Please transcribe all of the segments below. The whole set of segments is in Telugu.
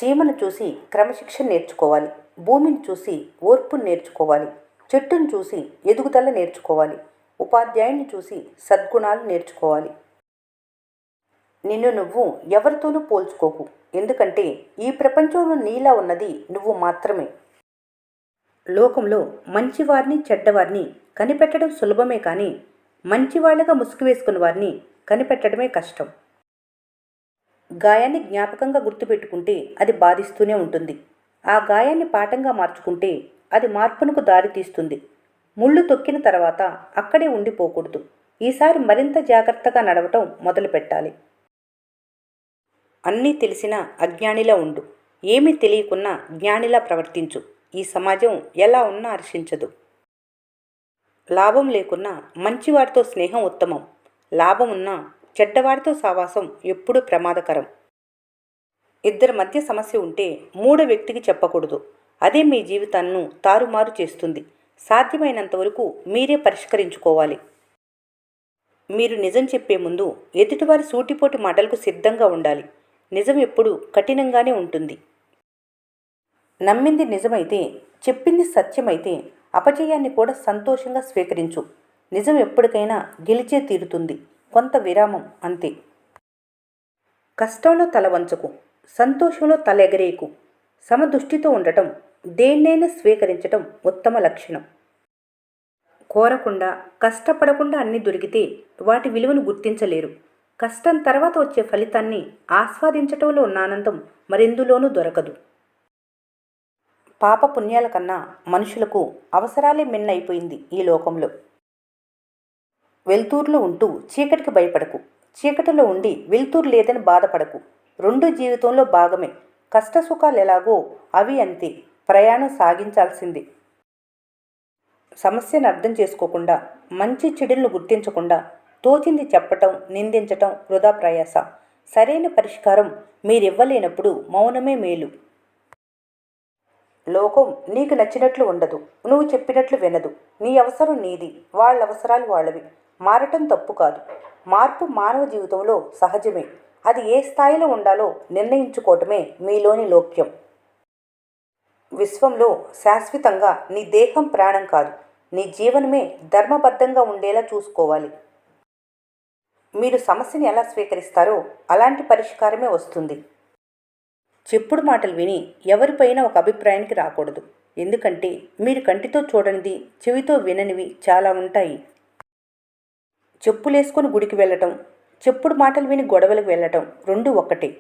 చీమను చూసి క్రమశిక్షణ నేర్చుకోవాలి. భూమిని చూసి ఓర్పును నేర్చుకోవాలి. చెట్టును చూసి ఎదుగుదల నేర్చుకోవాలి. ఉపాధ్యాయుని చూసి సద్గుణాలు నేర్చుకోవాలి. నిన్ను నువ్వు ఎవరితోనూ పోల్చుకోకు. ఎందుకంటే ఈ ప్రపంచంలో నీలా ఉన్నది నువ్వు మాత్రమే. లోకంలో మంచివారిని చెడ్డవారిని కనిపెట్టడం సులభమే కానీ మంచివాళ్లుగా ముసుగు వేసుకున్న వారిని కనిపెట్టడమే కష్టం. గాయాన్ని జ్ఞాపకంగా గుర్తుపెట్టుకుంటే అది బాధిస్తూనే ఉంటుంది. ఆ గాయాన్ని పాఠంగా మార్చుకుంటే అది మార్పునకు దారి తీస్తుంది. ముళ్ళు తొక్కిన తర్వాత అక్కడే ఉండిపోకూడదు. ఈసారి మరింత జాగ్రత్తగా నడవటం మొదలుపెట్టాలి. అన్నీ తెలిసినా అజ్ఞానిలా ఉండు. ఏమీ తెలియకున్నా జ్ఞానిలా ప్రవర్తించు. ఈ సమాజం ఎలా ఉన్నా హర్షించదు. లాభం లేకున్నా మంచివారితో స్నేహం ఉత్తమం. లాభం ఉన్నా చెడ్డవారితో సావాసం ఎప్పుడూ ప్రమాదకరం. ఇద్దరి మధ్య సమస్య ఉంటే మూడో వ్యక్తికి చెప్పకూడదు. అదే మీ జీవితాలను తారుమారు చేస్తుంది. సాధ్యమైనంత వరకు మీరే పరిష్కరించుకోవాలి. మీరు నిజం చెప్పే ముందు ఎదుటివారి సూటిపోటి మాటలకు సిద్ధంగా ఉండాలి. నిజం ఎప్పుడూ కఠినంగానే ఉంటుంది. నమ్మింది నిజమైతే, చెప్పింది సత్యమైతే అపజయాన్ని కూడా సంతోషంగా స్వీకరించు. నిజం ఎప్పటికైనా గెలిచే తీరుతుంది. కొంత విరామం అంతే. కష్టంలో తల వంచకు, సంతోషంలో తల ఎగరేయకు. సమదృష్టితో ఉండటం, దేన్నైనా స్వీకరించటం ఉత్తమ లక్షణం. కోరకుండా కష్టపడకుండా అన్నీ దొరికితే వాటి విలువను గుర్తించలేరు. కష్టం తర్వాత వచ్చే ఫలితాన్ని ఆస్వాదించటంలో ఉన్న ఆనందం మరెందులోనూ దొరకదు. పాప పుణ్యాల కన్నా మనుషులకు అవసరాలే మిన్నైపోయింది ఈ లోకంలో. వెల్తూరులో ఉంటూ చీకటికి భయపడకు. చీకటిలో ఉండి వెల్తూరు లేదని బాధపడకు. రెండు జీవితంలో భాగమే. కష్టసుఖాలు ఎలాగో అవి అంతే. ప్రయాణం సాగించాల్సిందే. సమస్యను అర్థం చేసుకోకుండా, మంచి చెడులను గుర్తించకుండా తోచింది చెప్పటం, నిందించటం వృధా ప్రయాస. సరైన పరిష్కారం మీరివ్వలేనప్పుడు మౌనమే మేలు. లోకం నీకు నచ్చినట్లు ఉండదు. నువ్వు చెప్పినట్లు వినదు. నీ అవసరం నీది, వాళ్ళ అవసరాలు వాళ్ళవి. మారటం తప్పు కాదు. మార్పు మానవ జీవితంలో సహజమే. అది ఏ స్థాయిలో ఉండాలో నిర్ణయించుకోవటమే మీలోని లోక్యం. విశ్వంలో శాశ్వతంగా నీ దేహం ప్రాణం కాదు. నీ జీవనమే ధర్మబద్ధంగా ఉండేలా చూసుకోవాలి. మీరు సమస్యని ఎలా స్వీకరిస్తారో అలాంటి పరిష్కారమే వస్తుంది. చెప్పుడు మాటలు విని ఎవరిపైనా ఒక అభిప్రాయానికి రాకూడదు. ఎందుకంటే మీరు కంటితో చూడనిది, చెవితో విననివి చాలా ఉంటాయి. చెప్పులేసుకొని గుడికి వెళ్ళటం, చెప్పుడు మాటలు విని గొడవలకు వెళ్ళటం రెండూ ఒక్కటే.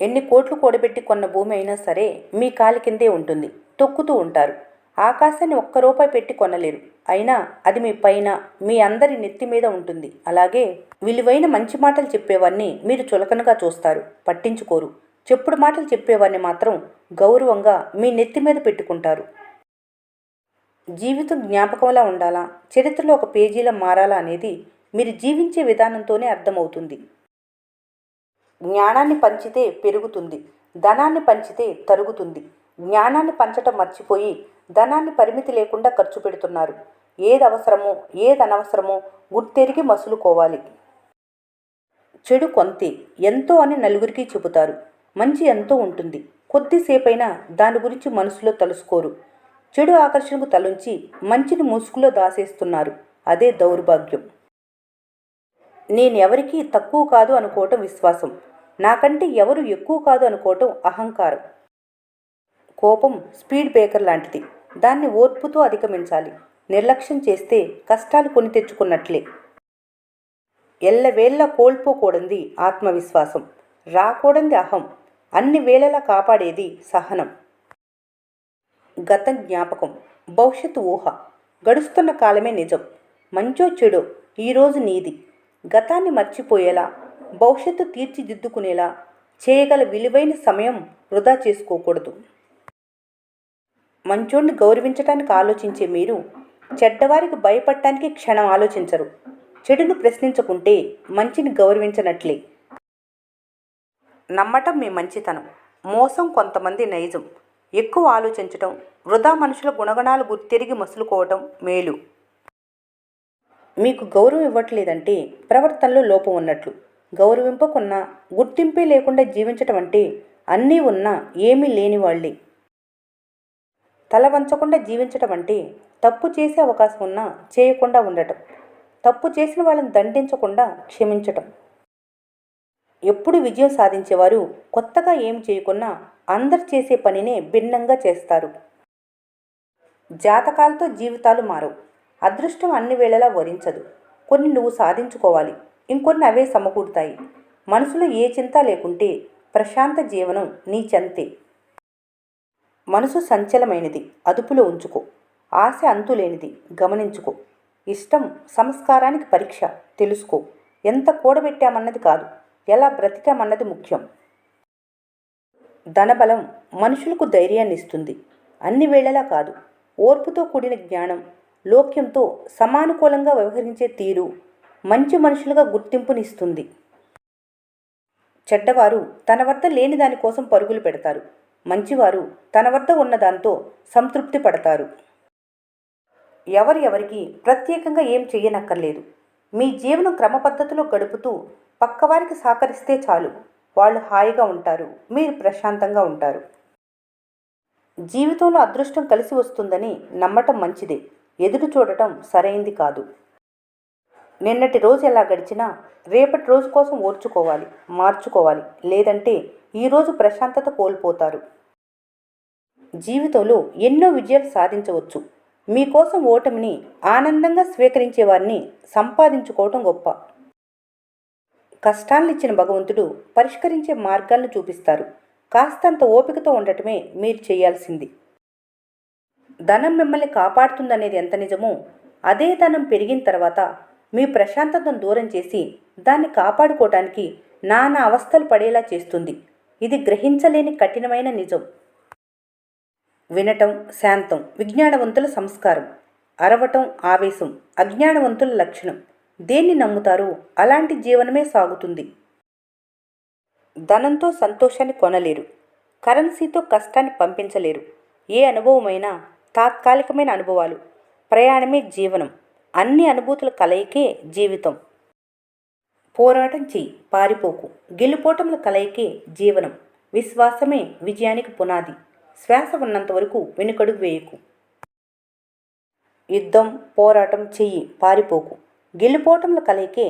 ఎన్ని కోట్లు కూడబెట్టి కొన్న భూమి అయినా సరే మీ కాలి కిందే ఉంటుంది. తొక్కుతూ ఉంటారు. ఆకాశాన్ని ఒక్క రూపాయి పెట్టి కొనలేరు. అయినా అది మీ పైన, మీ అందరి నెత్తి మీద ఉంటుంది. అలాగే విలువైన మంచి మాటలు చెప్పేవాన్ని మీరు చులకనగా చూస్తారు, పట్టించుకోరు. చెప్పుడు మాటలు చెప్పేవాన్ని మాత్రం గౌరవంగా మీ నెత్తి మీద పెట్టుకుంటారు. జీవితం జ్ఞాపకంలా ఉండాలా, చరిత్రలో ఒక పేజీలా మారాలా అనేది మీరు జీవించే విధానంతోనే అర్థమవుతుంది. జ్ఞానాన్ని పంచితే పెరుగుతుంది, ధనాన్ని పంచితే తరుగుతుంది. జ్ఞానాన్ని పంచటం మర్చిపోయి ధనాన్ని పరిమితి లేకుండా ఖర్చు పెడుతున్నారు. ఏది అవసరమో ఏది అనవసరమో గుర్తెరిగి మసులుకోవాలి. చెడు కొంతే, ఎంతో అని నలుగురికి చెబుతారు. మంచి ఎంతో ఉంటుంది. కొద్దిసేపైనా దాని గురించి మనసులో తలుసుకోరు. చెడు ఆకర్షణకు తలుంచి మంచిని ముసుగులో దాసేస్తున్నారు. అదే దౌర్భాగ్యం. నేనెవరికీ తక్కువ కాదు అనుకోవటం విశ్వాసం. నాకంటే ఎవరు ఎక్కువ కాదు అనుకోవటం అహంకారం. కోపం స్పీడ్ బ్రేకర్ లాంటిది. దాన్ని ఓర్పుతో అధిగమించాలి. నిర్లక్ష్యం చేస్తే కష్టాలు కొని తెచ్చుకున్నట్లే. ఎల్లవేళ్ళ కోల్పోకూడంది ఆత్మవిశ్వాసం, రాకూడంది అహం. అన్ని వేళలా కాపాడేది సహనం. గతం జ్ఞాపకం, భవిష్యత్తు ఊహ. గడుస్తున్న కాలమే నిజం. మంచో చెడో ఈరోజు నీది. గతాన్ని మర్చిపోయేలా, భవిష్యత్తు తీర్చిదిద్దుకునేలా చేయగల విలువైన సమయం వృధా చేసుకోకూడదు. మంచోడిని గౌరవించటానికి ఆలోచించే మీరు చెడ్డవారికి భయపడటానికి క్షణం ఆలోచించరు. చెడును ప్రశ్నించకుంటే మంచిని గౌరవించనట్లే. నమ్మటం మీ మంచితనం, మోసం కొంతమంది నైజం. ఎక్కువ ఆలోచించటం, వృధా మనుషుల గుణగణాలు గుర్తెరిగి మసులుకోవటం మేలు. మీకు గౌరవం ఇవ్వట్లేదంటే ప్రవర్తనలో లోపం ఉన్నట్లు. గౌరవింపకున్నా గుర్తింపే లేకుండా జీవించటం అంటే అన్నీ ఉన్నా ఏమీ లేని వాళ్ళే. తల వంచకుండా జీవించటం అంటే తప్పు చేసే అవకాశం ఉన్నా చేయకుండా ఉండటం, తప్పు చేసిన వాళ్ళని దండించకుండా క్షమించటం. ఎప్పుడు విజయం సాధించేవారు కొత్తగా ఏమి చేయకున్నా అందరు చేసే పనినే భిన్నంగా చేస్తారు. జాతకాలతో జీవితాలు మారవు. అదృష్టం అన్ని వేళలా వరించదు. కొన్ని నువ్వు సాధించుకోవాలి, ఇంకొన్ని అవే సమకూరుతాయి. మనసులో ఏ చింత లేకుంటే ప్రశాంత జీవనం నీ చెంతే. మనసు సంచలమైనది, అదుపులో ఉంచుకో. ఆశ అంతులేనిది, గమనించుకో. ఇష్టం సంస్కారానికి పరీక్ష, తెలుసుకో. ఎంత కూడబెట్టామన్నది కాదు, ఎలా బ్రతికామన్నది ముఖ్యం. ధనబలం మనుషులకు ధైర్యాన్ని ఇస్తుంది, అన్ని వేళలా కాదు. ఓర్పుతో కూడిన జ్ఞానం, లోక్యంతో సమానుకూలంగా వ్యవహరించే తీరు మంచి మనుషులుగా గుర్తింపునిస్తుంది. చెడ్డవారు తన వద్ద లేని దానికోసం పరుగులు పెడతారు. మంచివారు తన వద్ద ఉన్నదాంతో సంతృప్తి పడతారు. ఎవరికి ప్రత్యేకంగా ఏం చెయ్యనక్కర్లేదు. మీ జీవనం క్రమపద్ధతిలో గడుపుతూ పక్కవారికి సహకరిస్తే చాలు. వాళ్ళు హాయిగా ఉంటారు, మీరు ప్రశాంతంగా ఉంటారు. జీవితంలో అదృష్టం కలిసి వస్తుందని నమ్మటం మంచిదే, ఎదురు చూడటం సరైంది కాదు. నిన్నటి రోజు ఎలా గడిచినా రేపటి రోజు కోసం ఓర్చుకోవాలి, మార్చుకోవాలి. లేదంటే ఈరోజు ప్రశాంతత కోల్పోతారు. జీవితంలో ఎన్నో విజయాలు సాధించవచ్చు. మీకోసం ఓటమిని ఆనందంగా స్వీకరించే వారిని సంపాదించుకోవటం గొప్ప. కష్టాలను ఇచ్చిన భగవంతుడు పరిష్కరించే మార్గాలను చూపిస్తారు. కాస్తంత ఓపికతో ఉండటమే మీరు చేయాల్సింది. ధనం మిమ్మల్ని కాపాడుతుందనేది ఎంత నిజమో, అదే ధనం పెరిగిన తర్వాత మీ ప్రశాంతతను దూరం చేసి దాన్ని కాపాడుకోవటానికి నానా అవస్థలు పడేలా చేస్తుంది. ఇది గ్రహించలేని కఠినమైన నిజం. వినటం శాంతం విజ్ఞానవంతుల సంస్కారం, అరవటం ఆవేశం అజ్ఞానవంతుల లక్షణం. దేన్ని నమ్ముతారో అలాంటి జీవనమే సాగుతుంది. ధనంతో సంతోషాన్ని కొనలేరు, కరెన్సీతో కష్టాన్ని పంపించలేరు. ఏ అనుభవమైనా తాత్కాలికమైన అనుభవాలు. ప్రయాణమే జీవనం. అన్ని అనుభూతుల కలయికే జీవితం. పోరాటం చెయ్యి, పారిపోకు. గెలుపోటముల కలయికే జీవనం. విశ్వాసమే విజయానికి పునాది. శ్వాస ఉన్నంత వరకు వెనుకడుగు వేయకు. యుద్ధం, పోరాటం చెయ్యి, పారిపోకు. గెలుపోటముల కలయికే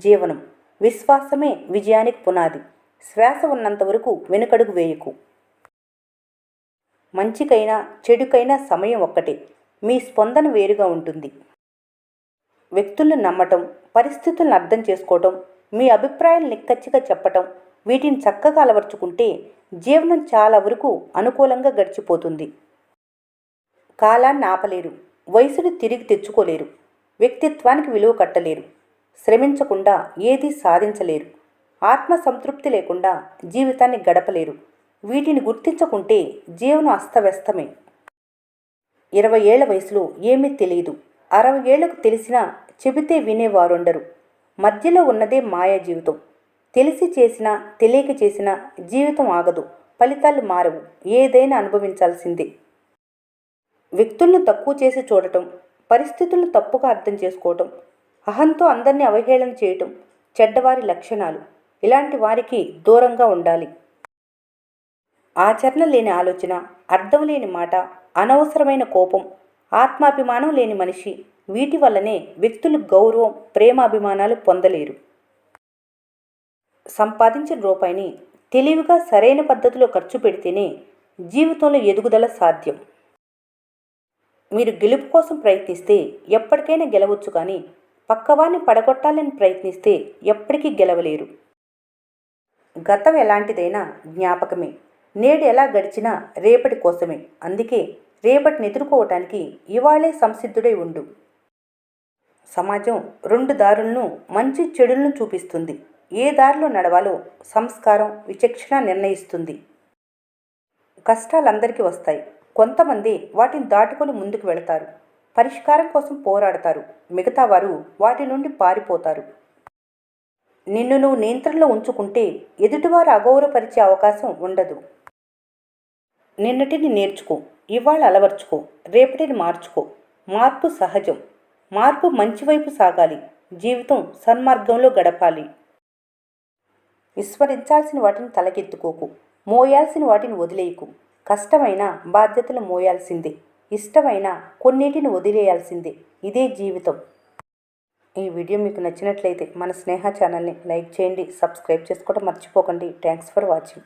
జీవనం. విశ్వాసమే విజయానికి పునాది. శ్వాస ఉన్నంత వరకు వెనుకడుగు వేయకు. మంచికైనా చెడుకైనా సమయం ఒక్కటే. మీ స్పందన వేరుగా ఉంటుంది. వ్యక్తులను నమ్మటం, పరిస్థితులను అర్థం చేసుకోవటం, మీ అభిప్రాయాలు నిక్కచ్చిగా చెప్పటం, వీటిని చక్కగా అలవర్చుకుంటే జీవనం చాలా వరకు అనుకూలంగా గడిచిపోతుంది. కాలాన్ని ఆపలేరు, వయసును తిరిగి తెచ్చుకోలేరు, వ్యక్తిత్వానికి విలువ కట్టలేరు, శ్రమించకుండా ఏదీ సాధించలేరు, ఆత్మ సంతృప్తి లేకుండా జీవితాన్ని గడపలేరు. వీటిని గుర్తించకుంటే జీవనం అస్తవ్యస్తమే. 20 ఏళ్ల వయసులో ఏమీ తెలియదు, 60 ఏళ్లకు తెలిసినా చెబితే వినేవారుండరు. మధ్యలో ఉన్నదే మాయా జీవితం. తెలిసి చేసినా తెలియక చేసినా జీవితం ఆగదు, ఫలితాలు మారవు. ఏదైనా అనుభవించాల్సిందే. వ్యక్తులను తక్కువ చేసి చూడటం, పరిస్థితులను తప్పుగా అర్థం చేసుకోవటం, అహంతో అందరినీ అవహేళన చేయటం చెడ్డవారి లక్షణాలు. ఇలాంటి వారికి దూరంగా ఉండాలి. ఆచరణ లేని ఆలోచన, అర్థం లేని మాట, అనవసరమైన కోపం, ఆత్మాభిమానం లేని మనిషి. వీటి వల్లనే వ్యక్తులు గౌరవం, ప్రేమాభిమానాలు పొందలేరు. సంపాదించిన రూపాయిని తెలివిగా సరైన పద్ధతిలో ఖర్చు పెడితేనే జీవితంలో ఎదుగుదల సాధ్యం. మీరు గెలుపు కోసం ప్రయత్నిస్తే ఎప్పటికైనా గెలవచ్చు, కానీ పక్కవాన్ని పడగొట్టాలని ప్రయత్నిస్తే ఎప్పటికీ గెలవలేరు. గతం ఎలాంటిదైనా జ్ఞాపకమే. నేడు ఎలా గడిచినా రేపటి కోసమే. అందుకే రేపటిని ఎదుర్కోవటానికి ఇవాళే సంసిద్ధుడై ఉండు. సమాజం 2 దారులను, మంచి చెడులను చూపిస్తుంది. ఏ దారిలో నడవాలో సంస్కారం, విచక్షణ నిర్ణయిస్తుంది. కష్టాలందరికీ వస్తాయి. కొంతమంది వాటిని దాటుకొని ముందుకు వెళతారు, పరిష్కారం కోసం పోరాడతారు. మిగతా వారు వాటి నుండి పారిపోతారు. నిన్ను నువ్వు నియంత్రణలో ఉంచుకుంటే ఎదుటివారు అగౌరవపరిచే అవకాశం ఉండదు. నిన్నటిని నేర్చుకో, ఇవాళ అలవర్చుకో, రేపటిని మార్చుకో. మార్పు సహజం. మార్పు మంచి వైపు సాగాలి. జీవితం సన్మార్గంలో గడపాలి. విస్మరించాల్సిన వాటిని తలకెత్తుకోకు. మోయాల్సిన వాటిని వదిలేయకు. కష్టమైన బాధ్యతలు మోయాల్సిందే. ఇష్టమైన కొన్నిటిని వదిలేయాల్సిందే. ఇదే జీవితం. ఈ వీడియో మీకు నచ్చినట్లయితే మన స్నేహ ఛానల్ని లైక్ చేయండి, సబ్స్క్రైబ్ చేసుకోవడం మర్చిపోకండి. Thanks for watching.